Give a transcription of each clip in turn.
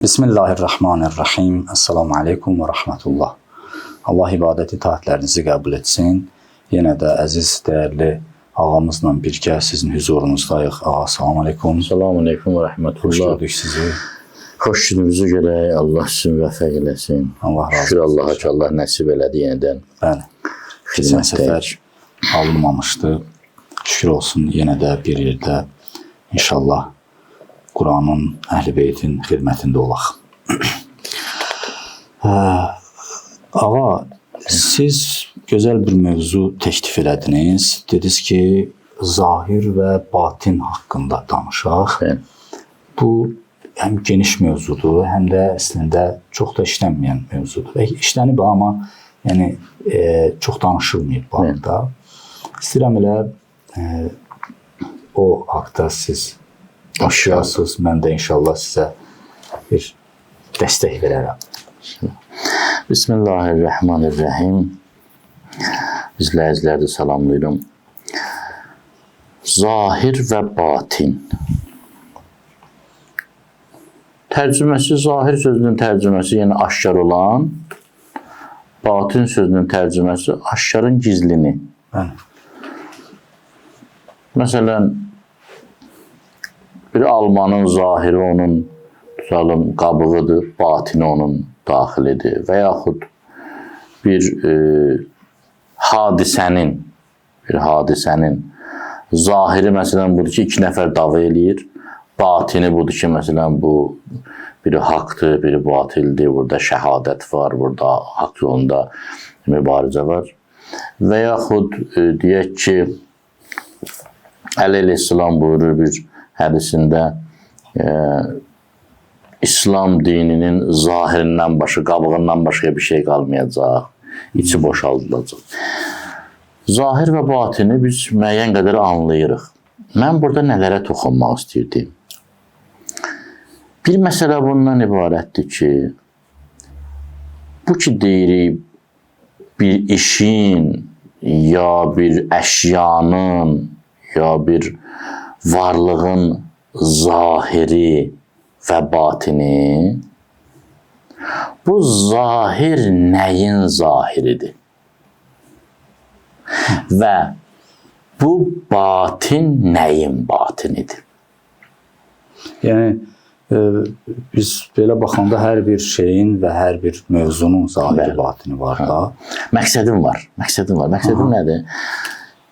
Bismillahirrahmanirrahim. Esselamu aleyküm və rahmetullah. Allah ibadət itaətlərinizi qəbul etsin. Yenə də əziz, dəyərli ağamızla birgə sizin hüzurunuzdayıq. Ağa, selamu aleyküm. Selamu aleyküm və rahmetullah. Xoş gördük sizi. Xoş günümüzü görək, Allah sizin vəfəq eləsin. Allah razı olsun. Şükür Allaha ki, Allah nəsib elədi yenədən. Bəli. Keçən səfər alınmamışdı. Şükür olsun, yenə də bir yerdə inşallah Quranın, Əhl-i Beytin xidmətində olaq. Ağa, siz gözəl bir mövzu təklif elədiniz. Dediniz ki, zahir və batin haqqında danışaq. Bu həm geniş mövzudur, həm də əslində çox da işlənməyən mövzudur. Və işlənib amma yəni, çox danışılmayıb bu haqda. İstəyirəm elə o haqda siz aşıyasınız, mən də inşallah sizə bir dəstək verərəm. Bismillahirrahmanirrahim. İzləyiciləri də salamlayıram. Zahir və batin. Tərcüməsi, zahir sözünün tərcüməsi, yəni aşkar olan, batin sözünün tərcüməsi aşkarın gizlini. Məsələn, bir almanın zahiri onun tutalım, qabığıdır, batini onun daxilidir. Və yaxud bir hadisənin zahiri məsələn budur ki, 2 nəfər dava eləyir. Batini budur ki, məsələn bu biri haqdır, biri batildir. Burada şəhadət var, burada haqq yolunda mübarizə var. Və yaxud deyək ki, Əli əleyhissalam buyurur bir hədisində İslam dininin zahirindən başqa, qabığından başqa bir şey qalmayacaq, içi boşaldılacaq. Zahir və batini biz müəyyən qədər anlayırıq. Mən burada nələrə toxunmaq istəyirdim? Bir məsələ bundan ibarətdir ki, bu ki deyirik, bir işin, ya bir əşyanın, ya bir varlığın zahiri və batini, bu zahir nəyin zahiridir? Və bu batin nəyin batinidir? Yəni, biz belə baxanda hər bir şeyin və hər bir mövzunun zahiri batini var da. Məqsədim var. Məqsədim nədir?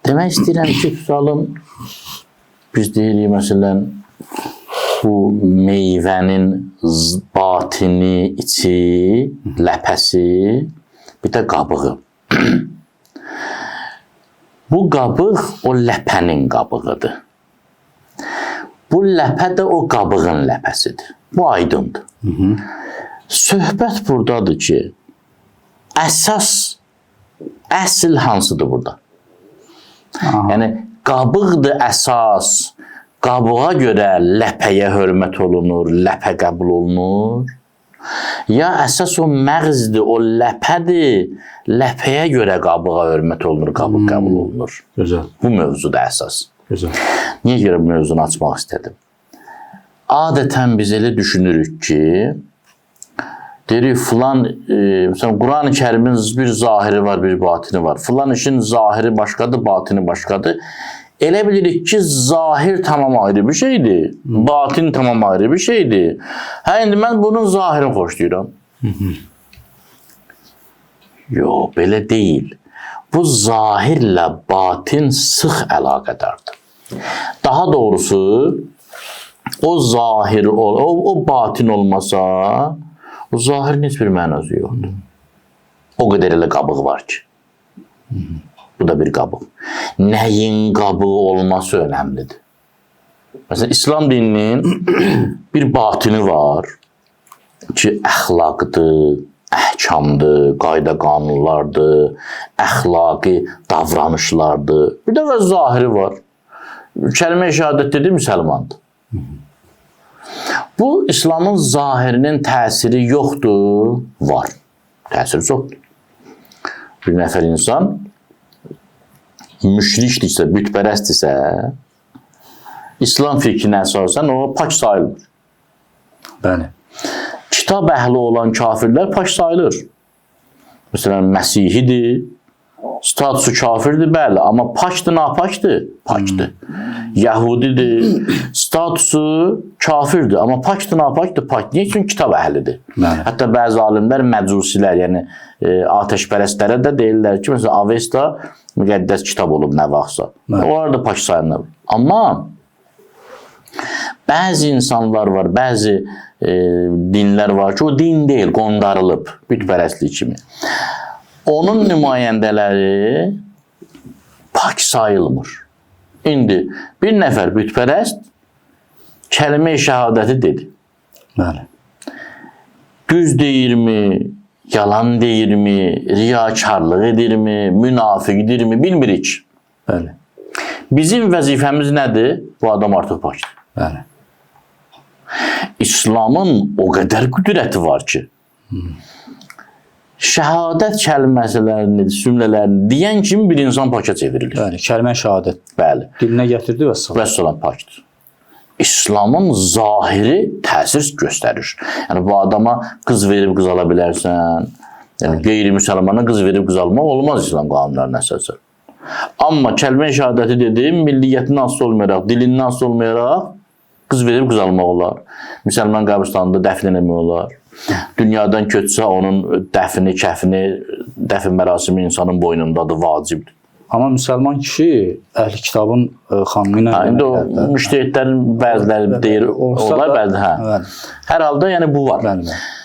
Demək istəyirəm ki, tutalım, biz deyirik, məsələn, bu meyvənin batini, içi, ləpəsi, bir də qabığı. Bu qabıq o ləpənin qabığıdır. Bu ləpə də o qabığın ləpəsidir. Bu aydındır. Söhbət buradadır ki, əsl hansıdır burada? Yəni, qabıqdır əsas, qabığa görə ləpəyə hörmət olunur, ləpə qəbul olunur. Ya əsas o məğzdir, o ləpədir, ləpəyə görə qabığa hörmət olunur, qabıq qəbul olunur. Gözəl. Bu mövzudur əsas. Gözəl. Niyə görə bu mövzunu açmaq istədim? Adətən biz elə düşünürük ki, deyirik, filan, məsələn, Quran-ı Kərimin bir zahiri var, bir batini var. Filan işin zahiri başqadır, batini başqadır. Elə bilirik ki, zahir tamam ayrı bir şeydir, batin tamam ayrı bir şeydir. Hə, indi mən bunun zahirini xoşlayıram. Yox, belə deyil. Bu zahirlə batin sıx əlaqədardır. Daha doğrusu, o zahir, o batin olmasa, o zahirin heç bir mənası yoxdur. O qədər elə qabıq var ki. Bu da bir qabıq. Nəyin qabığı olması önəmlidir. Məsələn, İslam dininin bir batini var ki, əxlaqdır, əhkamdır, qayda qanunlardır, əxlaqi davranışlardır. Bir də zahiri var. Kəlmə-i şəhadət dedi, müsəlmandır. Bu, İslamın zahirinin təsiri yoxdur, var. Təsiri çoxdur. Bir nəfər insan müşrikdirsə, bütpərəstdirsə, İslam fikrinə əsasən o pak sayılmır. Bəli. kitab əhli olan kafirlər pak sayılır. Məsələn, Məsihidir, statusu kafirdir, bəli, amma pakdır, napakdır, pakdır. Yahudidir, statusu kafirdir, amma pakdır, napakdır, pak. Niyə? Çünki kitab əhlidir. Hətta bəzi alimlər məcusilər, yəni ateşpərəstlərə də deyirlər ki, məsələn, Avesta müqəddəs kitab olub nə vaxtsa. Onlar da pak sayılır. Amma bəzi insanlar var, bəzi dinlər var ki, o din deyil, qondarılıb, bütpərəstlik kimi. Onun nümayəndələri pak sayılmır. İndi bir nəfər bütpərəst kəlmə-i şəhadəti dedi. Bəli. Düz deyirmi, yalan deyirmi, riyakarlıq edirmi, münafiqdirmi, bilmirik. Bəli. Bizim vəzifəmiz nədir? Bu adam artıq pakdır. Bəli. İslamın o qədər qüdrəti var ki, şəhadət kəlməsilərini, cümlələrini deyən kimi bir insan paka çevrilir. Bəli, kəlmə şəhadət. Bəli. Dilinə gətirdi və salam. Vəssalam, pakdır. İslamın zahiri təsir göstərir. Yəni, bu adama qız verib qız ala bilərsən. Yəni, qeyri-müsəlmana qız verib qız almaq olmaz İslam qanunlarına əsasən. Amma kəlmə şəhadəti dedim, milliyyətindən asılı olmayaraq, dilindən asılı olmayaraq qız verib qız almaq olar. Müsəlman qəbristanında dəfn eləmək olar. Dünyadan köçsə onun dəfni, kəfni, dəfn mərasimi insanın boynundadır, vacibdir. Amma müsəlman kişi əhli kitabın xanımı ilə... İndi o müştəhidlərin bəziləri deyir, onlar bəziləri. Hər halda yəni bu var.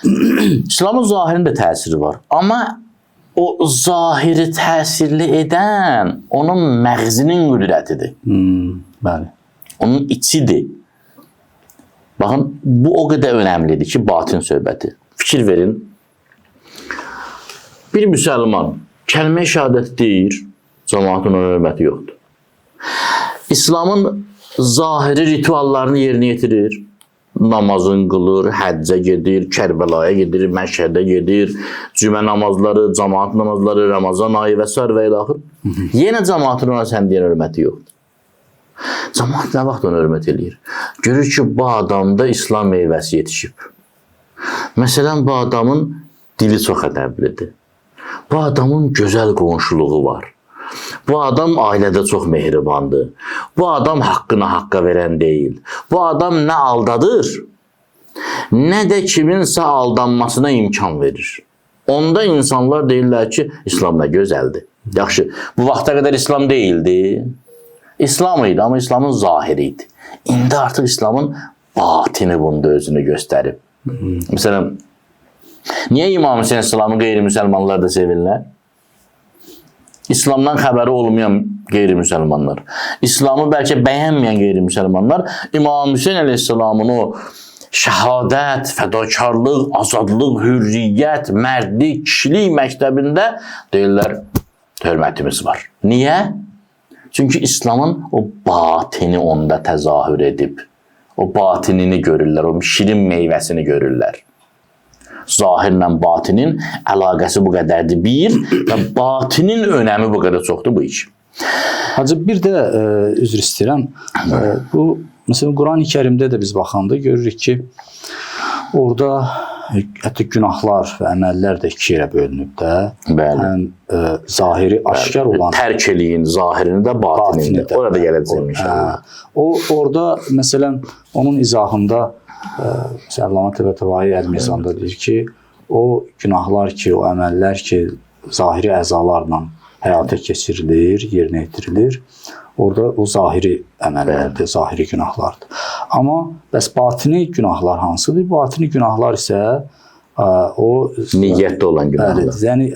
İslamın zahirində təsiri var. Amma o zahiri təsirli edən onun məğzinin qüdrətidir. Bəli. Onun içidir. Baxın, bu o qədər önəmlidir ki, batin söhbəti. Fikir verin. Bir müsəlman kəlmə-i şəhadət deyir, cəmaatın ona hörməti yoxdur. İslamın zahiri rituallarını yerinə yetirir. Namazın qılır, həccə gedir, Kərbəlaya gedir, Məşhədə gedir, cümə namazları, cəmaat namazları, Ramazan ayı və s. və ilaxır. Yenə cəmaatın ona sən deyən hörməti yoxdur. Cəmaat nə vaxt ona hörmət edir? Görür ki, bu adamda İslam meyvəsi yetişib. Məsələn, bu adamın dili çox ədəblidir. Bu adamın gözəl qonşuluğu var. Bu adam ailədə çox mehribandır. Bu adam haqqını haqqa verən deyil. Bu adam nə aldadır, nə də kiminsə aldanmasına imkan verir. Onda insanlar deyirlər ki, İslam nə gözəldir. Yaxşı, bu vaxta qədər İslam deyildi. İslam idi, amma İslamın zahiri idi. İndi artıq İslamın batini bunda özünü göstərib. Məsələn, niyə İmam Hüseyin İslamı qeyri-müsəlmanlar da sevirlər? İslamdan xəbəri olmayan qeyri-müsəlmanlar, İslamı bəlkə bəyənməyən qeyri-müsəlmanlar İmam Hüseyin əleyhissalamın o şəhadət, fədakarlıq, azadlıq, hürriyyət, mərdlik, kişilik məktəbində deyirlər, hörmətimiz var. Niyə? Çünki İslamın o batini onda təzahür edib. O batinini görürlər, o şirin meyvəsini görürlər. Zahirlə batinin əlaqəsi bu qədərdir. Bir, və batinin önəmi bu qədər çoxdur bu iş. Hacı, bir də üzr istəyirəm. Bu, məsələn, Quran-ı Kərimdə də biz baxanda görürük ki, orada hətta günahlar və əməllər də iki yerə bölünüb də. Bəli. Həm zahiri aşkar olan... Tərk eləyin zahirini də, batinini də. Orada gələcəyim inşallah. O, orada, məsələn, onun izahında Əllamə Təbəətəbai Əl-Mizanda deyir ki, o günahlar ki, o əməllər ki, zahiri əzalarla həyata keçirilir, yerinə yetirilir. Orada o zahiri əməllərdir, zahiri günahlardır. Amma bəs batini günahlar hansıdır? Batini günahlar isə o niyyətdə olan günahlar. Yəni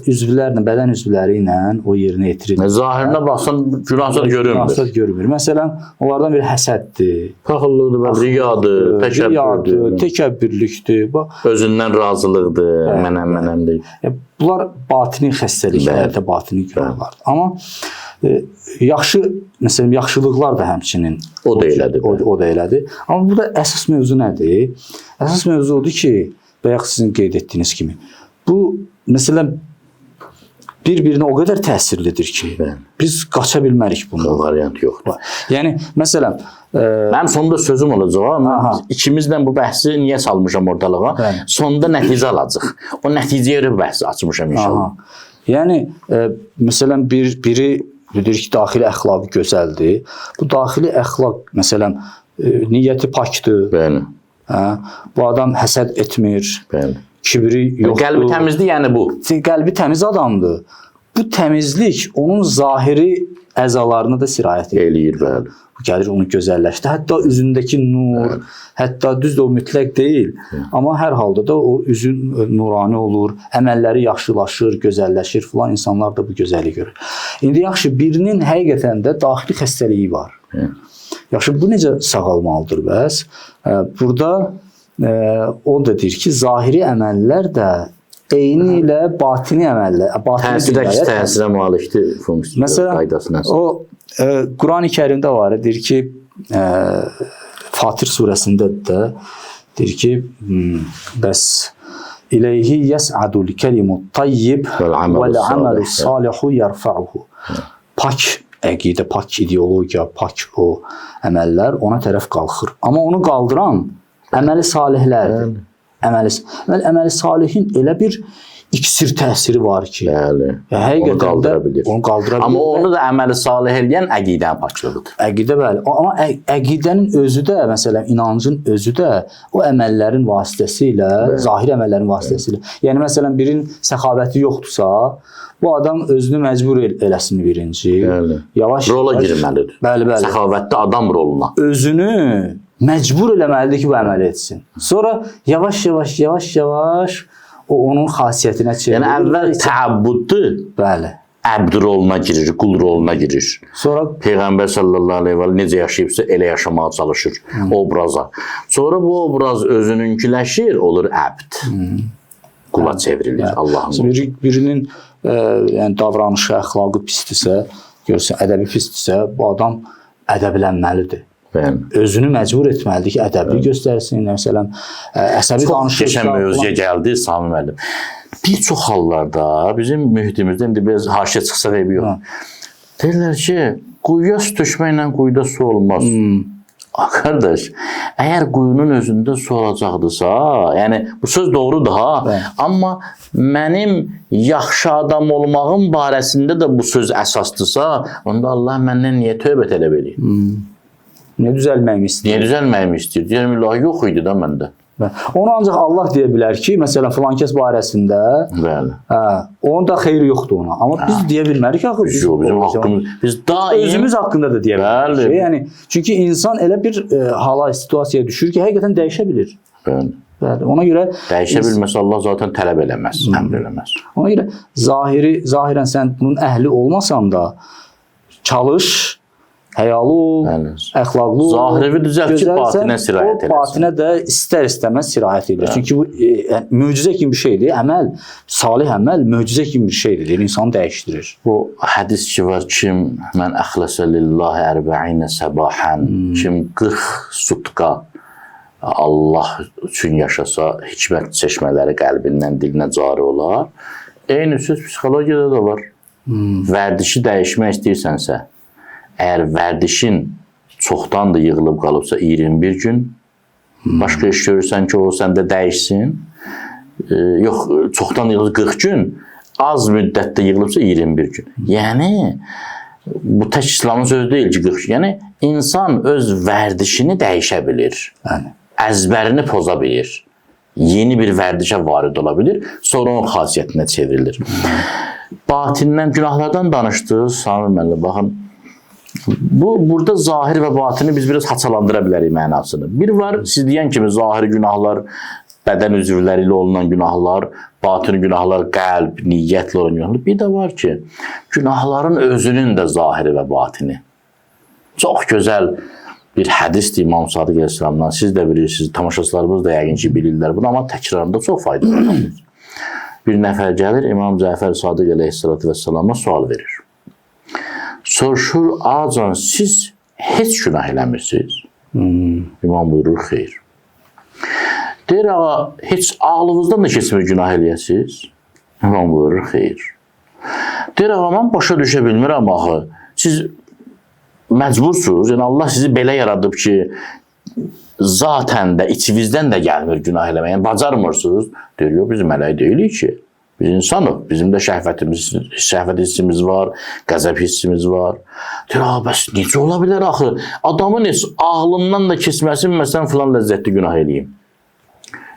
üzvlərlə, bədən üzvləri ilə o yerinə yetirilir. Zahirinə baxsan günahsız görünmür. Günahsız görünmür. Məsələn, onlardan biri həsəddir, paxıllıqdır, riyadır, təkəbbürdür, təkəbbürlükdür. Özündən razılıqdır, mənəm-mənəmdir. Bunlar batini xəstəliklərdir, batini günahlardır. Amma yaxşı, məsələn, yaxşılıqlar da həmçinin o da elədir. O da elədir. Amma burada əsas mövzu nədir? Əsas mövzu odur ki, bayaq sizin qeyd etdiyiniz kimi, bu, məsələn, bir-birinə o qədər təsirlidir ki, biz qaça bilmərik bundan. O variant yoxdur. Yəni, məsələn, Mənim sonunda sözüm olacaq. Mən ikimizlə bu bəhsi niyə salmışam ortalığa? Bəli. Sonunda nəticə alacaq. O nəticəyə görə bu bəhsi açmışam inşallah. Yəni məsələn biri deyir ki, daxili əxlaqı gözəldir. Bu daxili əxlaq məsələn niyyəti pakdır. Bəli. Hə? Bu adam həsəd etmir. Bəli. Kibri yoxdur. Qəlbi təmizdir, yəni bu. Qəlbi təmiz adamdır. Bu təmizlik onun zahiri əzalarına da sirayət eləyir, bəli. Bu gəlir onu gözəlləşdirir. Hətta üzündəki nur, hətta düzdür o mütləq deyil. Amma hər halda da o üzün nurani olur, əməlləri yaxşılaşır, gözəlləşir filan. İnsanlar da bu gözəlliyi görür. İndi yaxşı, birinin həqiqətən də daxili xəstəliyi var. Yaxşı, bu necə sağalmalıdır bəs? Burada o da deyir ki, zahiri əməllər də eyni ilə batini əməllər, təsirə malikdir funksiya qaydasına. O Quran-ı Kərimdə var, deyir ki, Fatir surəsində də deyir ki, bəs İleyhi yes'adul kelimut tayyib ve'l-amalu salihu yerfa'uhu. Pak əqidə, pak ideologiya, pak o əməllər ona tərəf qalxır. Amma onu qaldıran əməli salihlərdir. Əməli salihin elə bir iksir təsiri var ki, onu qaldıra bilir. Amma onu da əməli salih eləyən əqidənin paklığıdır. Əqidə bəli. Amma əqidənin özü də, məsələn, inancın özü də o əməllərin vasitəsilə, zahiri əməllərin vasitəsilə. Yəni, məsələn, birinin səxavəti yoxdursa, bu adam özünü məcbur eləsin birinci. Rola girməlidir. Səxavətdə adam roluna. Özünü məcbur eləməlidir ki, bu əməli etsin. Sonra yavaş-yavaş o onun xasiyyətinə çevirir. Yəni əvvəl təəbbüddür. Bəli. Əbd roluna girir, qul roluna girir. Sonra Peyğəmbər sallallahu əleyhi və səlləm necə yaşayıbsa elə yaşamağa çalışır obraza. Sonra bu obraz özününkiləşir, olur əbd. Qula çevrilir Allahın. Birinin yəni davranışı, əxlaqı pisdirsə, görürsən, ədəbi pisdirsə, bu adam ədəblənməlidir. Özünü məcbur etməlidir ki, ədəbli göstərsin, məsələn, əsəbi danışır. Çox qəşəng mövzuya gəldi Sami müəllim. Bir çox hallarda bizim mühitimizdə, indi biraz haşiyə çıxsaq eybi yox. Deyirlər ki, quyuya su tökməklə quyuda su olmaz. Qardaş, əgər quyunun özündə su olacaqdırsa, yəni bu söz doğrudur ha, amma mənim yaxşı adam olmağım barəsində də bu söz əsasdırsa, onda Allah məndən niyə tövbə tələb edir? Niyə düzəlməyimi istəyir? Niyə düzəlməyimi istəyir? Deyirəm, ilahi yox idi da məndə. Onu ancaq Allah deyə bilər ki, məsələn, filan kəs barəsində onun da xeyri yoxdur ona. Amma biz deyə bilmərik ki, bizim haqqımız, biz daim özümüz haqqında da deyə bilmərik. Yəni, çünki insan elə bir hala, situasiyaya düşür ki, həqiqətən dəyişə bilir. Ona görə dəyişə bilməsə Allah zaten tələb eləməz, əmr eləməz. Ona görə zahirən sən bunun əhli olmasan da çalış, həyalı ol, əxlaqlı ol. Zahiri düzəlt ki, batinə sirayət eləsin. O batinə də istər-istəməz sirayət edir. Çünki bu möcüzə kimi bir şeydir. Əməl, salih əməl möcüzə kimi bir şeydir. İnsanı dəyişdirir. Bu hədis ki var, kim mən əxləsə lillahi ərbə'inə səbahən, kim 40 sutqa Allah üçün yaşasa, hikmət çeşmələri qəlbindən, dilinə cari olar. Eyni söz psixologiyada da var. Vərdişi dəyişmək istəyirsənsə, əgər vərdişin çoxdan da yığılıb qalıbsa 21 gün, başqa iş görürsən ki, o səndə dəyişsin. Yox, çoxdan yığılıb 40 gün, az müddətdə yığılıbsa 21 gün. Yəni, bu tək İslamın sözü deyil ki, 40 gün. Yəni, insan öz vərdişini dəyişə bilir. Əzbərini poza bilir. Yeni bir vərdişə varid ola bilir. Sonra onun xasiyyətinə çevrilir. Batindən, günahlardan danışdıq. Sami müəllim, baxın. Burada zahir və batini biz biraz haçalandıra bilərik mənasını. Bir var, siz deyən kimi zahiri günahlar, bədən üzvləri ilə olunan günahlar, batini günahlar, qəlb, niyyətlə olan günahlar. Bir də var ki, günahların özünün də zahiri və batini. Çox gözəl bir hədisdir İmam Sadiq Əleyhisselamdan. Siz də bilirsiniz, tamaşaçılarımız da yəqin ki bilirlər bunu, amma təkrarında çox faydalı. Bir nəfər gəlir, İmam Cəfər Sadiq Əleyhisselama sual verir. Soruşur, acan siz heç günah eləmirsiniz? İmam buyurur, xeyr. Deyir, ağa, heç ağlınızdan da keçmir günah eləyəsiniz? İmam buyurur, xeyr. Deyir, ağa, mən başa düşə bilmirəm axı. Siz məcbursuz. Yəni Allah sizi belə yaradıb ki, zaten də içinizdən də gəlmir günah eləməyə. Yəni bacarmırsınız. Deyir, yox, biz mələk deyilik ki. Biz insanıq. Bizim də şəhvət hissimiz var, qəzəb hissimiz var. Deyir, bəs necə ola bilər axı? Adamın heç ağlından da keçməsin, məsələn, filan ləzzətli günah eləyim.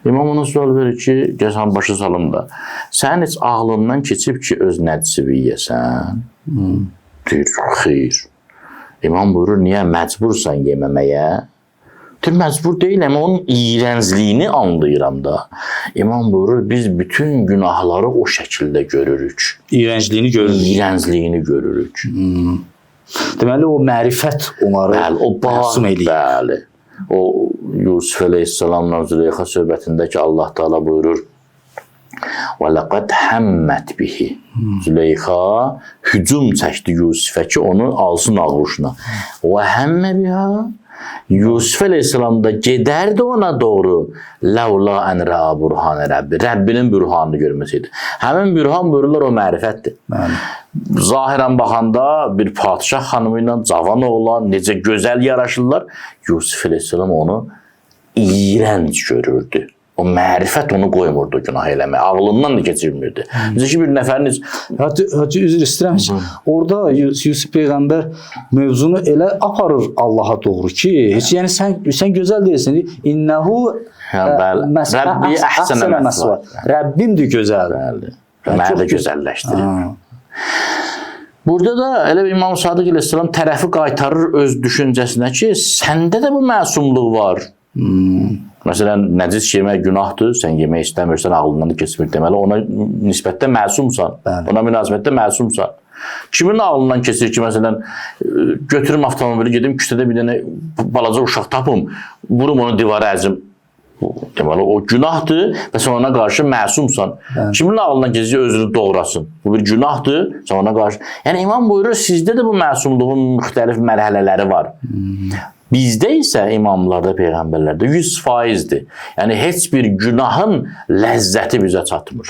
İmam ona sual verir ki, gəlsən başa salım da, sən heç ağlından keçib ki, öz nəcisivi yeyəsən? Deyir, xeyr. İmam buyurur, niyə məcbursan yeməməyə? Deyir, məcbur deyil, amma onun iyrəncliyini anlayıram da. İmam buyurur, biz bütün günahları o şəkildə görürük. İyrəncliyini görürük. İyrəncliyini görürük. Deməli, o mərifət onları məsum eləyir. Bəli. O Yusuf Aleyhisselamla Züleyxa söhbətində ki, Allah Teala buyurur, وَلَقَدْ həmmət bihi. Züleyxa hücum çəkdi Yusufə ki, onu alsın ağuşuna. وَهَمَّ بِهَا. Yusuf Aleyhisselam da gedərdi ona doğru. Ləvla ən rəa burhanə Rəbbi. Rəbbinin bürhanını görməsiydi. Həmin bürhan buyururlar o mərifətdir. Zahirən baxanda bir padişah xanımı ilə cavan oğlan, necə gözəl yaraşırlar. Yusuf Aleyhisselam onu iyrənc görürdü. O mərifət onu qoymurdu günah eləməyə. Ağlından da keçirmirdi. Necə ki, bir nəfəriniz... Hacı, üzr istəyirəm ki, orada Yusuf Peyğəmbər mövzunu elə aparır Allaha doğru ki, heç yəni sən gözəl deyilsin. İnnəhu Rəbbi əhsənə məsvə. Rəbbimdir gözəl. Məni də gözəlləşdirir. Burada da elə İmam Sadiq Aleyhisselam tərəfi qaytarır öz düşüncəsinə ki, səndə də bu məsumluq var. Məsələn, nəcis yemək günahdır, sən yemək istəmirsən, ağlından da keçmir deməli, ona nisbətdə məsumsan, ona münasibətdə məsumsan. Kimin ağlından keçir ki, məsələn, götürüm avtomobili, gedim küçədə bir dənə balaca uşaq tapım, vurum onu divara əzim. Deməli, o günahdır və sən ona qarşı məsumsan. Kimin ağlından keçir özünü doğrasın? Bu bir günahdır, sən ona qarşı... Yəni, İmam buyurur, sizdə də bu məsumluğun müxtəlif mərhələləri var. Bizdə isə imamlarda, peyğəmbərlərdə 100%'dir. Yəni, heç bir günahın ləzzəti bizə çatmır.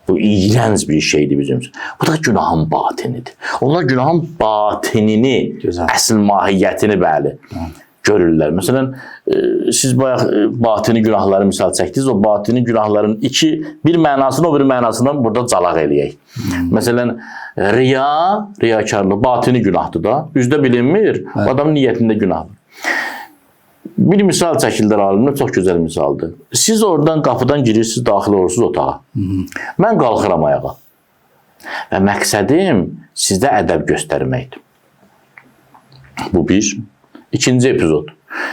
Bu iyrənc bir şeydir bizim üçün. Bu da günahın batinidir. Onlar günahın batinini, əsl mahiyyətini bəli görürlər. Məsələn, siz bayaq batini günahları misal çəkdiniz. O batini günahların bir mənasını o bir mənasından burada calaq eləyək. Məsələn, riyakarlıq batini günahdır da. Üzdə bilinmir, adamın niyyətində günahdır. Bir misal çəkildilər alimlər, çox gözəl misaldır. Siz oradan qapıdan girirsiniz, daxil olursunuz otağa. Mən qalxıram ayağa. Və məqsədim sizdə ədəb göstərməkdir. Bu bir. İkinci epizod.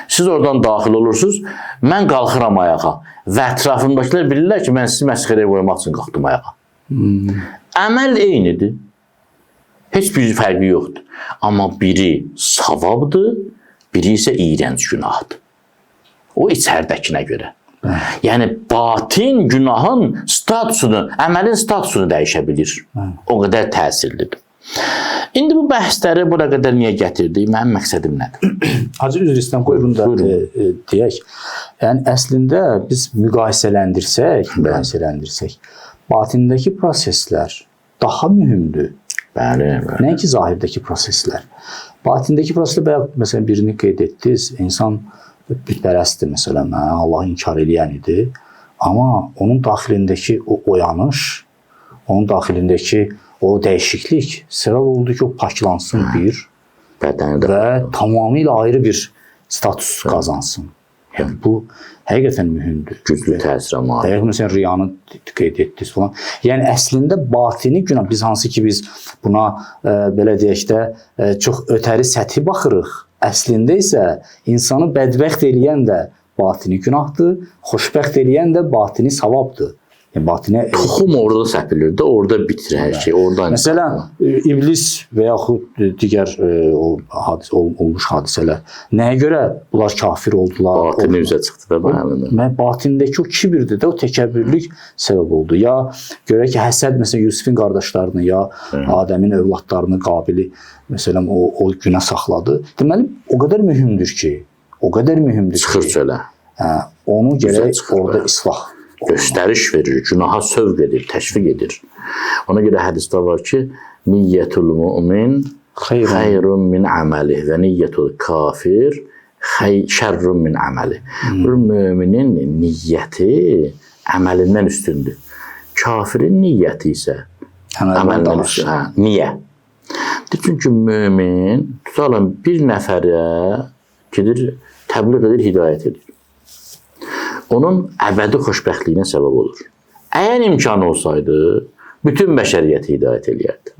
Siz oradan daxil olursunuz, mən qalxıram ayağa. Və ətrafımdakılar bilirlər ki, mən sizi məsxərəyə qoymaq üçün qalxdım ayağa. Əməl eynidir. Heç bir fərqi yoxdur. Amma biri savabdır, biri isə iyrənc günahdır. O içərdəkinə görə. Yəni, batin günahın statusunu, əməlin statusunu dəyişə bilir. O qədər təsirlidir. İndi bu bəhsləri bura qədər niyə gətirdik? Mənim məqsədim nədir? Hacı, üzr istəyirəm, qoy bunu da deyək. Yəni, əslində biz müqayisələndirsək, batindəki proseslər daha mühümdür. Bəli. Nəinki zahirdəki proseslər. Batindəki proseslər, məsələn, birini qeyd etdiniz, insan bütpərəstdir, məsələn, Allahı inkar eləyən idi. Amma onun daxilindəki o oyanış, onun daxilindəki o dəyişiklik səbəb oldu ki, o paklansın bir və tamamilə ayrı bir status qazansın. Yəni, bu həqiqətən mühümdür. Güclü təsirə malik. Məsələn, riyanı qeyd etdiniz falan. Yəni, əslində batini günah, biz hansı ki biz buna belə deyək də çox ötəri səthi baxırıq. Əslində isə insanı bədbəxt eləyən də batini günahdır, xoşbəxt eləyən də batini savabdır. Yəni, toxum orada səpilir də, orada bitir hər şey. Məsələn, iblis və yaxud digər olmuş hadisələr. Nəyə görə bunlar kafir oldular? Batini üzə çıxdı da. Batindəki o kibirdir də, o təkəbbürlük səbəb oldu. Ya görək ki, həsəd, məsələn, Yusufin qardaşlarını, ya Adəmin övladlarını, Qabili, məsələn, o günə saxladı. Deməli, o qədər mühümdür ki, çıxır çölə. Onu gərək orada islah göstəriş verir, günaha sövq edir, təşviq edir. Ona görə hədisdə var ki, niyyətul mümin xeyrun min əməli və niyyətul kafir şərrun min əməli. Bir müminin niyyəti əməlindən üstündür. Kafirin niyyəti isə əməlindən üstündür. Niyə? Çünki mümin tutalım bir nəfərə gedir, təbliğ edir, hidayət edir. Onun əbədi xoşbəxtliyinə səbəb olur. Əgər imkanı olsaydı, bütün bəşəriyyəti hidayət eləyərdi.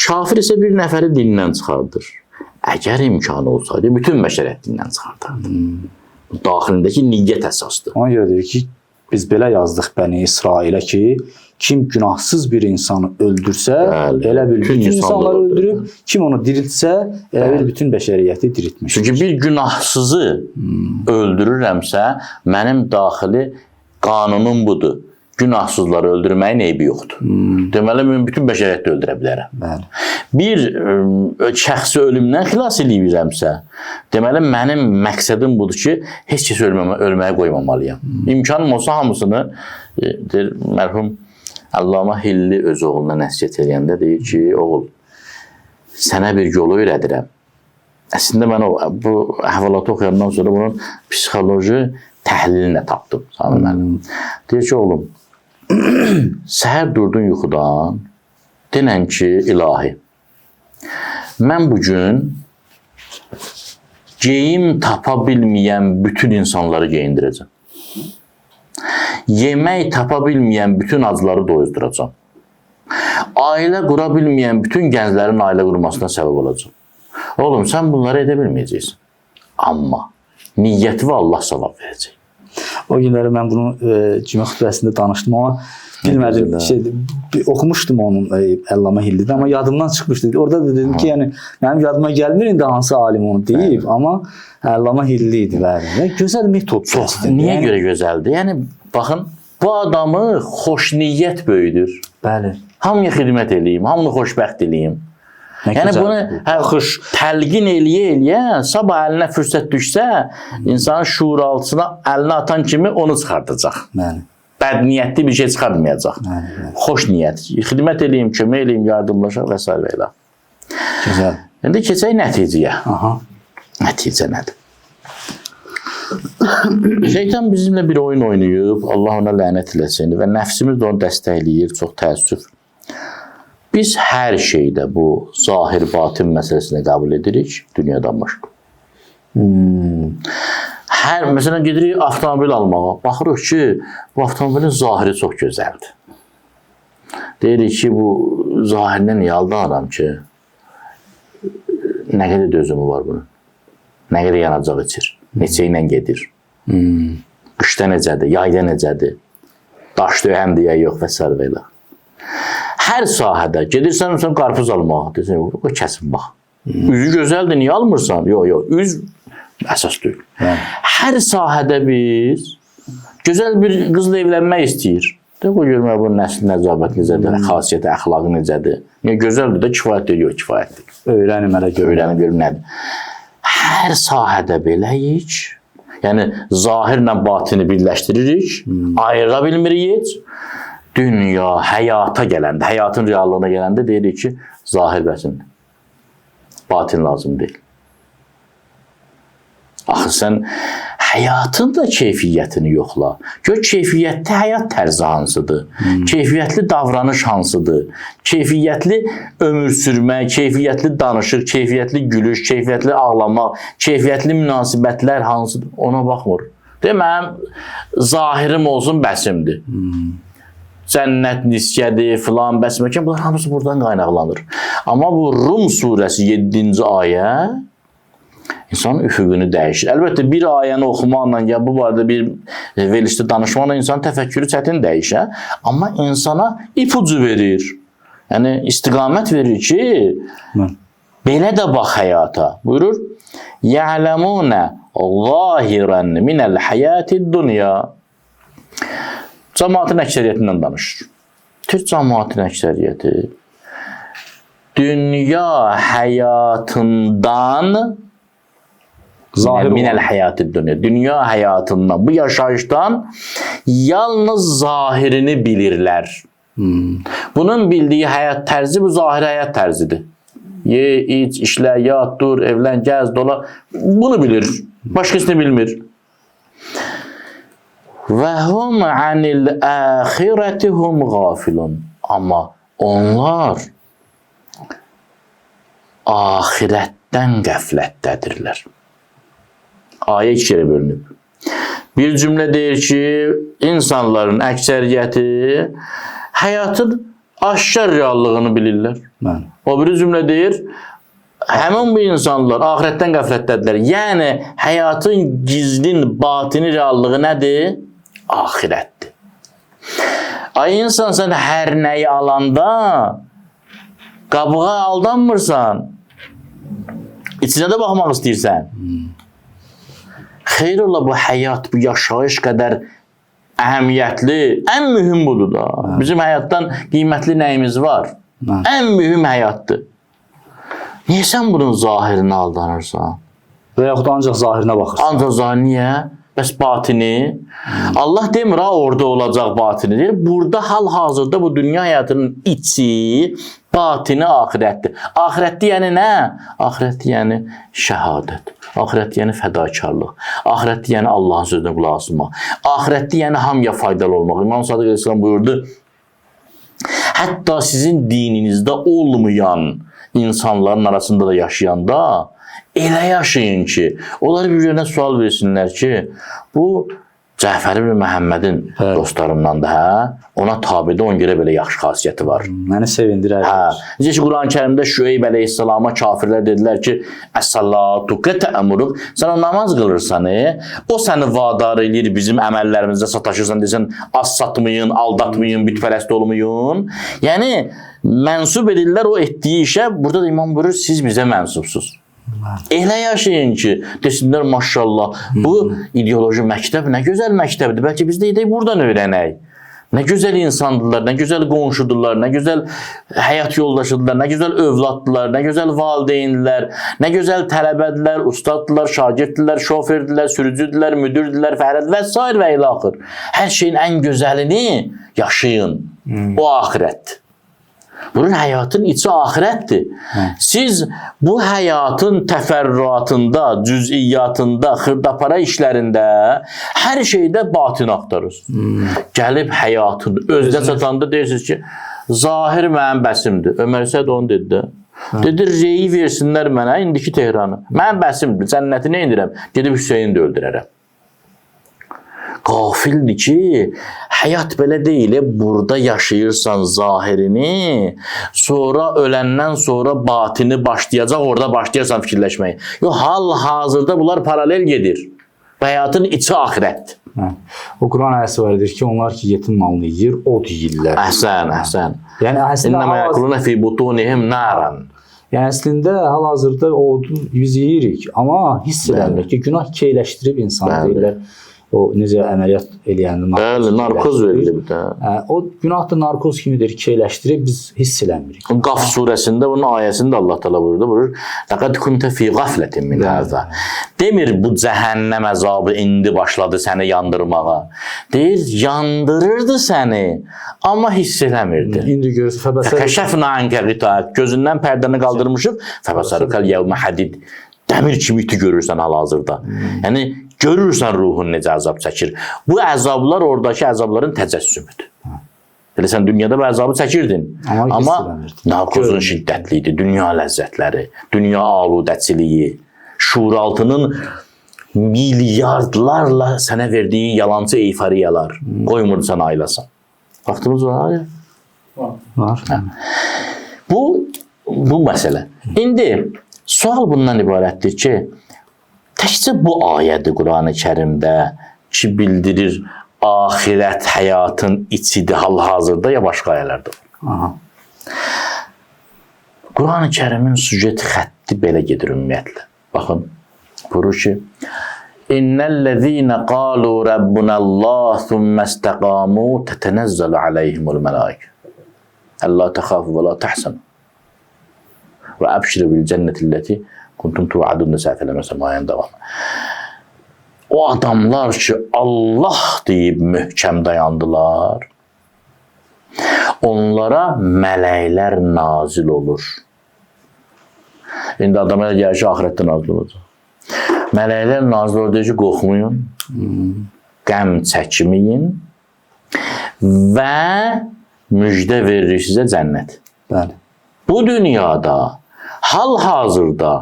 Kafir isə bir nəfəri dindən çıxardır. Əgər imkanı olsaydı, bütün bəşəriyyət dindən çıxardardı. Bu daxilindəki niyyət əsasdır. Ona görə deyir ki, biz belə yazdıq Bəni İsrailə ki, kim günahsız bir insanı öldürsə, elə bil bütün insanları öldürüb, kim onu diriltsə, elə bil bütün bəşəriyyəti diriltmişdir. Çünki bir günahsızı öldürürəmsə, mənim daxili qanunum budur. Günahsızları öldürməyin eybi yoxdur. Deməli, mən bütün bəşəriyyəti öldürə bilərəm. Bir şəxsi ölümdən xilas eləyirəmsə, deməli, mənim məqsədim budur ki, heç kəs ölməyə qoymamalıyam. İmkanım olsa hamısını, mərhum Allama Hilli öz oğluna nəsiyyət eləyəndə deyir ki, oğul, sənə bir yolu öyrədirəm. Əslində, mən bu əhvalatı oxuyandan sonra bunun psixoloji təhlilinə tapdım. Deyir ki, oğlum, səhər durdun yuxudan, denən ki, ilahi, mən bugün geyim tapa bilməyən bütün insanları geyindirəcəm. Yemək tapa bilməyən bütün acıları doyuzduracam. Ailə qura bilməyən bütün gənclərin ailə qurmasına səbəb olacam. Oğlum, sən bunları edə bilməyəcəksin. Amma niyyəti və Allah savab verəcək. O günləri mən bunu cümə xütbəsində danışdım, amma bilmədim, oxumuşdum onun Allama Hilli'də, amma yadımdan çıxmışdı. Orada da dedim ki, yəni, mənim yadıma gəlmir indi hansı alim onu deyib, amma Allama Hilli idi. Gözəl metod. Niyə görə gözəldir? Yəni, baxın, bu adamı xoş niyyət böyüdür. Bəli. Hamıya xidmət eləyim, hamını xoşbəxt eləyim. Yəni, bunu təlqin eləyə, sabah əlinə fürsət düşsə, insanın şuuraltısına əlinə atan kimi onu çıxardacaq. Bəd niyyətli bir şey çıxarmayacaq. Xoş niyyət. Xidmət eləyim, kömək eləyim, yardımlaşaq və s. və ilə. Güzel. İndi keçək nəticəyə. Nəticə nədir? Şeytan bizimlə bir oyun oynayıb, Allah ona lənət eləsin və nəfsimiz də onu dəstəkləyir, çox təəssüf. Biz hər şeydə bu zahir-batin məsələsini qəbul edirik, dünyadan başqa. Məsələn, gedirik avtomobil almağa, baxırıq ki, bu avtomobilin zahiri çox gözəldir. Deyirik ki, bu zahirindən niyə aldanıram ki, nə qədər dözümü var bunun, nə qədər yanacaq içir, neçə ilə gedir, qışda necədir, yayda necədir, daş döyəmdir ya yox və s. və ilə. Hər sahədə gedirsən, qarpız almağa, deyirsən, kəsin bax. Üzü gözəldir, niyə almırsan? Yox, üz əsas deyil. Hər sahədə biz gözəl bir qızla evlənmək istəyir. Qoy görmək bunun nəsli nəzabət necədir, xasiyyəti, əxlaqı necədir. Gözəldir də, kifayətdir, yox, kifayətdir. Öyrənim hələ görürəm. Öyrənib görürüm nədir. Hər sahədə beləyik. Yəni, zahirlə batini birləşdiririk, ayıra bilmirik. Dünya, həyata gələndə, həyatın reallığına gələndə deyirik ki, zahir bəsindir. Batin lazım deyil. Axı, sən həyatın da keyfiyyətini yoxla. Gör, keyfiyyətli həyat tərzi hansıdır? Keyfiyyətli davranış hansıdır? Keyfiyyətli ömür sürmək, keyfiyyətli danışıq, keyfiyyətli gülüş, keyfiyyətli ağlamaq, keyfiyyətli münasibətlər hansıdır? Ona baxmır. Deməm, zahirim olsun, bəsimdir. Cənnət nisgədir, filan, bəsməkən, bunlar hamısı buradan qaynaqlanır. Amma bu Rum surəsi 7-ci ayə insanın üfüqünü dəyişir. Əlbəttə, bir ayəni oxumaqla, ya bu barədə bir verilişdə danışmaqla insanın təfəkkürü çətin dəyişir. Amma insana ipucu verir. Yəni, istiqamət verir ki, belə də bax həyata. Buyurur, يَعْلَمُونَ ظَاهِرًا مِنَ الْحَيَاتِ الدُّنْيَا. Cəmaatın əksəriyyətindən danışır. Türk cəmaatın əksəriyyəti dünya həyatından minəl həyatı dünya həyatından, bu yaşayışdan yalnız zahirini bilirlər. Bunun bildiyi həyat tərzi bu zahiri həyat tərzidir. Ye, iç, işlə, yat, dur, evlən, gəz, dola. Bunu bilir. Başqasını bilmir. Və hum anil axirati hum gafilun. Amma onlar ahirətdən qəflətdədirlər. Ayə iki yerə bölünüb. Bir cümlə deyir ki, insanların əksəriyyəti həyatın aşkar reallığını bilirlər. O bir cümlə deyir, həmin bu insanlar ahirətdən qəflətdədirlər. Yəni, həyatın gizlin, batini reallığı nədir? Ahirətdir. Ay insan, sən hər nəyi alanda qabığa aldanmırsan, içinə də baxmaq istəyirsən. Xeyr ola bu həyat, bu yaşayış qədər əhəmiyyətli, ən mühüm budur da. Bizim həyatdan qiymətli nəyimiz var? Ən mühüm həyatdır. Niyə sən bunun zahirinə aldanırsan? Və yaxud ancaq zahirinə baxırsan. Ancaq zahir niyə? Bəs batini? Allah demir ha orada olacaq batini deyir. Burada hal-hazırda bu dünya həyatının içi, batini ahirətdir. Ahirətdir yəni nə? Ahirətdir yəni şəhadət. Ahirətdir yəni fədakarlıq. Ahirətdir yəni Allahın sözünə qulaq asmaq. Ahirətdir yəni hamıya faydalı olmaq. İmam Sadiq Əleyhisselam buyurdu. Hətta sizin dininizdə olmayan insanların arasında da yaşayanda elə yaşayın ki, onlar bir-birinə sual versinlər ki, bu Cəfər ibn Məhəmmədin dostlarımdandır, hə? Ona tabidə ona görə belə yaxşı xasiyyəti var. Məni sevindirər. Necə ki, Quran-ı Kərimdə Şüeyb əleyhissalama kafirlər dedilər ki, Əs-salatu qətəəmuruk, sən o namaz qılırsan, o səni vadar edir, bizim əməllərimizdə sataşırsan, desən, az satmayın, aldatmayın, bütpərəst olmayın. Yəni, mənsub edirlər o etdiyi işə, burada da imam buyurur, siz bizə mənsubsuz. Elə yaşayın ki, desinlər maşallah, bu ideoloji məktəb nə gözəl məktəbdir. Bəlkə biz də edək buradan öyrənək. Nə gözəl insandırlar, nə gözəl qonşudurlar, nə gözəl həyat yoldaşıdırlar, nə gözəl övladdılar, nə gözəl valideynlər, nə gözəl tələbədirlər, ustaddılar, şagirddirlər, şoferdirlər, sürücüdürlər, müdürdürlər, fəhlədir və s. və ilə axır. Hər şeyin ən gözəlini yaşayın. O ahirətdir. Bunun həyatın içi ahirətdir. Siz bu həyatın təfərrüatında, cüz'iyyatında, xırdapara işlərində hər şeydə batin axtarırsınız. Gəlib həyatın özünə çatanda deyirsiniz ki, zahir mənim bəsimdir. Ömər Səd onu dedi də. Dedi, reyi versinlər mənə, indiki Tehranı. Mənim bəsimdir, cənnəti nə indirəm? Gedib Hüseyini də öldürərəm. Qafildir ki, həyat belə deyil, burada yaşayırsan zahirini, sonra öləndən sonra batini başlayacaq, orada başlayarsan fikirləşməyi. Yox, hal-hazırda bunlar paralel gedir. Həyatın içi ahirətdir. O Quran ayəsi var edir ki, onlar ki, yetim malını yiyir, od yiyirlər. Əhsən, əhsən. Yəni, İnnəmə yəqulunə fi butunihim naran. Yəni, əslində, hal-hazırda odu biz yeyirik, amma hiss edəmirik ki, günah keyləşdirib insan deyirlər. O necə əməliyyat eləyəndə Bəli, narkoz verilir bir də. O günah da narkoz kimidir, keyləşdirib biz hiss eləmirik. Qaf surəsində bunun ayəsində Allah təala buyurur. Laqad kunte fi gafletin min hada. Demir bu cəhənnəm əzabı indi başladı səni yandırmağa. Deyir, yandırırdı səni, amma hiss eləmirdi. İndi görürsən, Kəşəfna anke qitak. Gözündən pərdəni qaldırmışıq. Fəbəsərukal yevmə hadid. Dəmir kimi iti görürsən hal-hazırda. Yəni görürsən ruhun necə əzab çəkir. Bu əzablar oradakı əzabların təcəssümüdür. Elə sən dünyada bu əzabı çəkirdin. Amma narkozun şiddətli idi. Dünya ləzzətləri, dünya aludəçiliyi, şuuraltının milyardlarla sənə verdiyi yalancı eyfariyalar qoymurdu sən ayılasan. Vaxtımız var ya? Var. Bu məsələ. İndi sual bundan ibarətdir ki, təkcə bu ayədir Quran-ı Kərimdə ki, bildirir ahirət həyatın içidir hal-hazırda ya başqa ayələrdə var. Quran-ı Kərimin süjet xətti belə gedir ümumiyyətlə. Baxın, buyurur ki, İnnellezîne qâlu rabbunallah thumma istaqamu tetenezzalu aleyhimul melaike. Ellâ texâfu ve lâ tehsenu. Və əbşirə bil cənnətilleti kuntum tu'adun nəsəfələməsə ayənin davamı. O adamlar ki, Allah deyib möhkəm dayandılar, onlara mələklər nazil olur. İndi adama elə gəlir ki, axirətdə nazil olacaq. Mələklər nazil olur, deyir ki, qorxmayın, qəm çəkməyin və müjdə veririk sizə cənnət. Bəli. Bu dünyada, hal-hazırda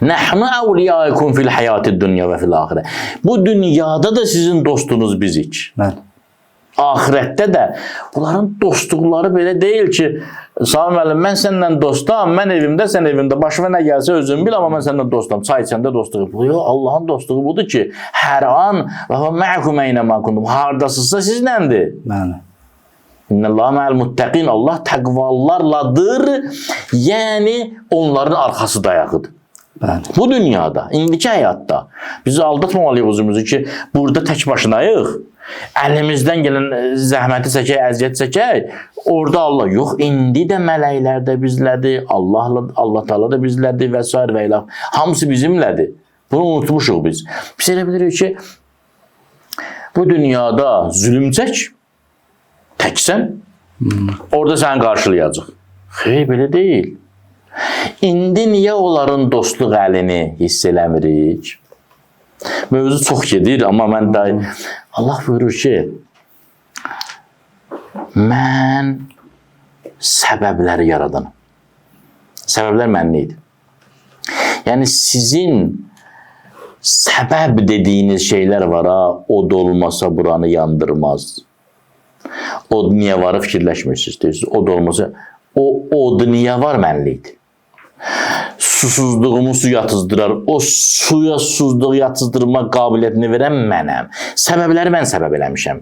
nəhnu əvliyaikum fil həyatid dünya və fil axirə. Bu dünyada da sizin dostunuz bizik. Bəli. Ahirətdə də bunların dostluqları belə deyil ki, Sami müəllim, mən səndən dostam, mən evimdə, sən evimdə, başıma nə gəlsə özün bil, amma mən səndən dostam. Çay içəndə dostluğu. Yox, Allahın dostluğu budur ki, hər an və mə'kum əynəmə kuntum. Hardasınızsa sizinlədir. Bəli. İnnəllaha mə'al muttəqin. Allah təqvalılarladır. Yəni onların arxası dayağıdır. Bəli. Bu dünyada, indiki həyatda bizi aldatmamalıyıq özümüzü ki, burada tək başınayıq. Əlimizdən gələn zəhməti çəkək, əziyyət çəkək. Orada Allah yox, indi də mələklər də bizlədir, Allah Taala da bizlədir və s. və ilə. Hamısı bizimlədir. Bunu unutmuşuq biz. Biz elə bilirik ki, bu dünyada zülüm çək, təksən, orada səni qarşılayacaq. Xeyr, belə deyil. İndi niyə onların dostluq əlini hiss eləmirik? Mövzu çox gedir, amma mən də Allah buyurur ki, mən səbəbləri yaradanım. Səbəblər mənli idi. Yəni sizin səbəb dediyiniz şeylər var ha, od olmasa buranı yandırmaz. Od niyə varı fikirləşmirsiniz, deyirsiniz. Od olmasa, o od niyə var mənli idi. Susuzluğumu su yatızdırar. O suya susuzluğu yatızdırma qabiliyyətini verən mənəm. Səbəbləri mən səbəb eləmişəm.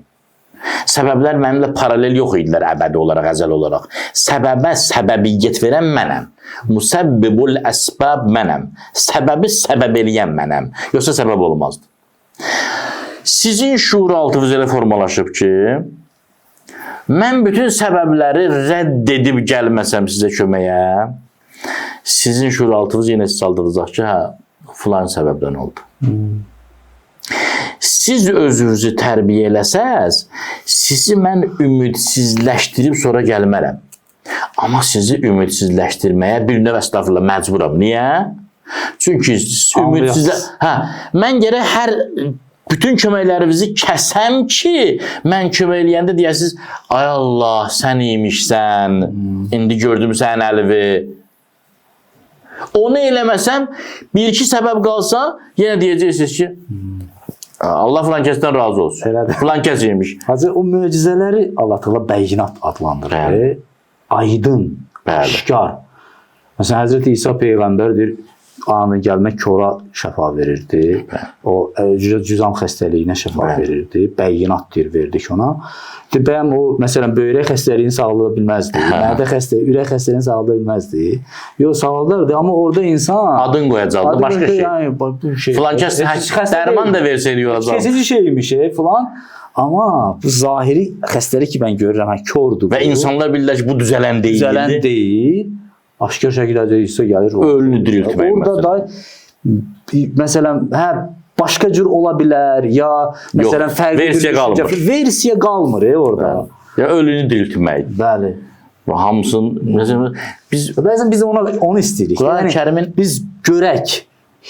Səbəblər mənimlə paralel yox idilər əbədi olaraq, əzəl olaraq. Səbəbə səbəbiyyət verən mənəm. Musabbibul əsbab mənəm. Səbəbi səbəb eləyən mənəm. Yoxsa səbəb olmazdı. Sizin şuur altınız elə formalaşıb ki, mən bütün səbəbləri rədd edib gəlməsəm sizə köməyə, sizin şuur altınız yenə saldıracaq ki, hə, filan səbəbdən oldu. Siz özünüzü tərbiyə eləsəz, sizi mən ümidsizləşdirib sonra gəlmərəm. Amma sizi ümidsizləşdirməyə bir növ əstəğfurullah məcburam. Niyə? Çünki mən gərək bütün köməklərinizi kəsəm ki, mən kömək eləyəndə deyəsiniz, ay Allah, sən imişsən, indi gördüm sən əlivi. Onu eləməsəm, bir-iki səbəb qalsa, yenə deyəcəksiniz ki, Allah filan kəsdən razı olsun. Elədir. Filan kəs imiş. Hacı, o möcüzələri Allah Teala bəyinat adlandırır. Aydın, aşkar. Məsələn, Həzrəti İsa Peyğəmbərdir, anı gəlmək kora şəfa verirdi. O cüzam xəstəliyinə şəfa verirdi. Bəyinatdır verdik ona. Bəyəm o, məsələn, böyrək xəstəliyini sağlaya bilməzdi. Mədə xəstəliyi, ürək xəstəliyini sağlaya bilməzdi. Yox, sağlardı, amma orada insan... Adın qoyacaqdı, başqa şey. Yani, filan kəs dərman da versəydi olacaq. Kesici şeymiş, filan. Amma bu zahiri xəstəlik ki, mən görürəm, kordur. Və insanlar bilirlər ki, bu düzələn deyil. Düzələn deyil. Aşkar şəkildə isə gəlir. Ölünü diriltmək məsələn. Orada da, məsələn, başqa cür ola bilər, ya məsələn, fərqli versiya qalmır. Versiya qalmır orada. Ya ölünü diriltmək. Bəli. Hamısın, bəzən biz onu istəyirik. Yəni, biz görək,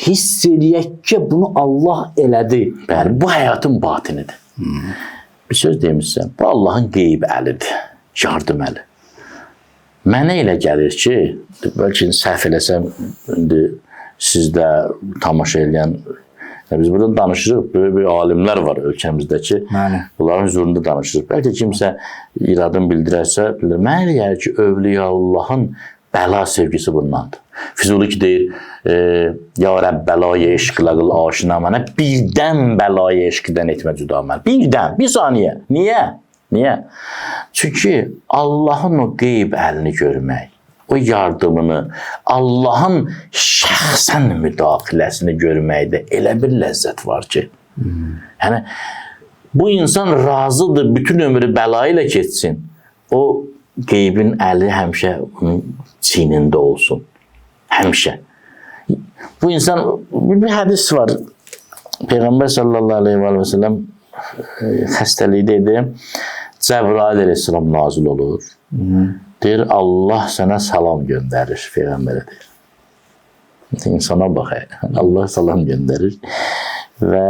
hiss eləyək ki, bunu Allah elədi. Bəli, bu həyatın batinidir. Bir söz demişsən, bu Allahın qeyb əlidir, yardım əli. Mənə elə gəlir ki, bəlkə səhv eləsəm, indi sizdə tamaşa eləyən, biz buradan danışırıq, böyük alimlər var ölkəmizdə ki, bunların huzurunda danışırıq. Bəlkə kimsə iradını bildirərsə, mənə elə gəlir ki, Övliyaullahın bəla sevgisi bundandır. Füzuli ki deyir, ya Rəbb bəlaya eşqlə qıl aşina mənə, birdən bəlaya eşqdən etmə cüda mən. Birdən, bir saniyə. Niyə? Çünki Allahın o qeyb əlini görmək, o yardımını, Allahın şəxsən müdaxiləsini görməkdə elə bir ləzzət var ki, yəni, bu insan razıdır, bütün ömrü bəla ilə keçsin. O qeybin əli həmişə onun çiynində olsun. Həmişə. Bu insan, bir hədis var. Peyğəmbər sallallahu aleyhi və səlləm xəstəlikdə idi. Cəbrail əleyhissalam nazil olur. Deyir, Allah sənə salam göndərir, Peyğəmbərə deyir. İnsana bax. Allah salam göndərir. Və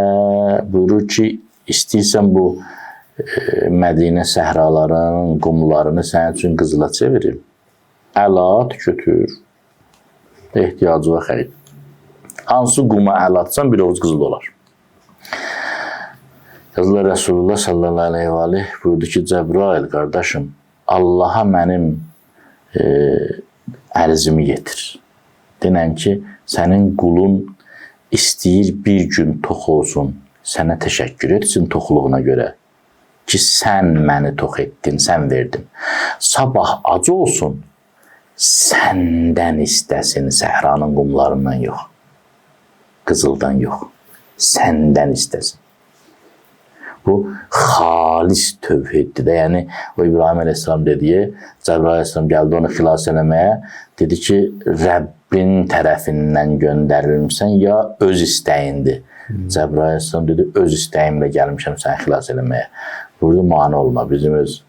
buyurur ki, istəyirsən bu Mədinə səhralarının qumlarını sənin üçün qızıla çevirim. Əlat götür. Ehtiyacı var xeyr. Hansı quma əl atsan bir ovuc qızıl olar. Yazılar Resulullah sallallahu aleyhi ve aleyh buyurdu ki, Cəbrail qardaşım, Allaha mənim ərzimi yetir. Denən ki, sənin qulun istəyir bir gün tox olsun, sənə təşəkkür etsin toxluğuna görə ki, sən məni tox etdin, sən verdin. Sabah acı olsun, səndən istəsin səhranın qumlarından yox, qızıldan yox, səndən istəsin. Bu xalis tövhiddir də. Yəni o İbrahim əleyhissalam dediyi, Cəbrail əleyhissalam gəldi onu xilas eləməyə, dedi ki, Rəbbin tərəfindən göndərilmişsən ya öz istəyindir. Cəbrail əleyhissalam dedi, öz istəyimlə gəlmişəm səni xilas eləməyə. Burada mane olma, bizim öz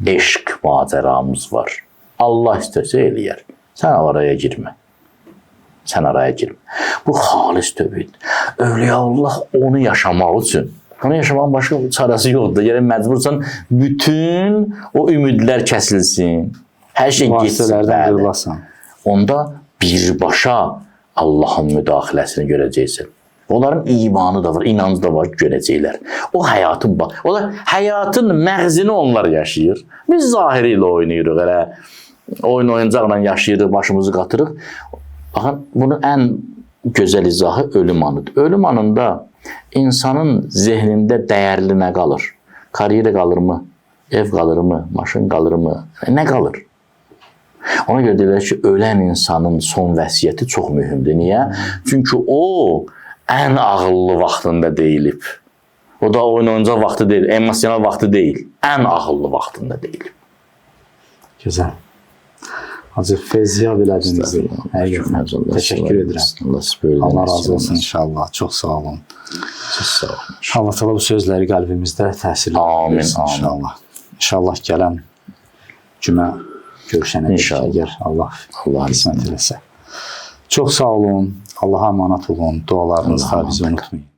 eşq macəramız var. Allah istəsə eləyər. Sən araya girmə. Sən araya girmə. Bu xalis tövhid. Övliyaullah onu yaşamaq üçün onu yaşamağın başqa çarəsi yoxdur. Yəni, məcbursan bütün o ümidlər kəsilsin. Hər şey getsin. Onda birbaşa Allahın müdaxiləsini görəcəksən. Onların imanı da var, inancı da var, görəcəklər. O həyatın məğzini onlar yaşayır. Biz zahiri ilə oynayırıq, elə oyun oyuncaqla yaşayırıq, başımızı qatırıq. Baxın, bunun ən gözəl izahı ölüm anıdır. Ölüm anında insanın zehnində dəyərli nə qalır? Karyera qalırmı? Ev qalırmı? Maşın qalırmı? Nə qalır? Ona görə deyirlər ki, ölən insanın son vəsiyyəti çox mühümdür. Niyə? Çünki o ən ağıllı vaxtında deyilib. O da oyun oyuncaq vaxtı deyil, emosional vaxtı deyil. Ən ağıllı vaxtında deyilib. Güzel. Hacı feyziyab elədiniz. Həqiqətən. Təşəkkür edirəm. Allah razı olsun inşallah. Çox sağ olun. Çox sağ olun. Allah təala bu sözləri qəlbimizdə təsir etsin inşallah. İnşallah gələn cümə görüşənə əgər Allah qismət eləsə. Çox sağ olun. Allah'a emanet olun. Dualarınızda bizi unutmayın.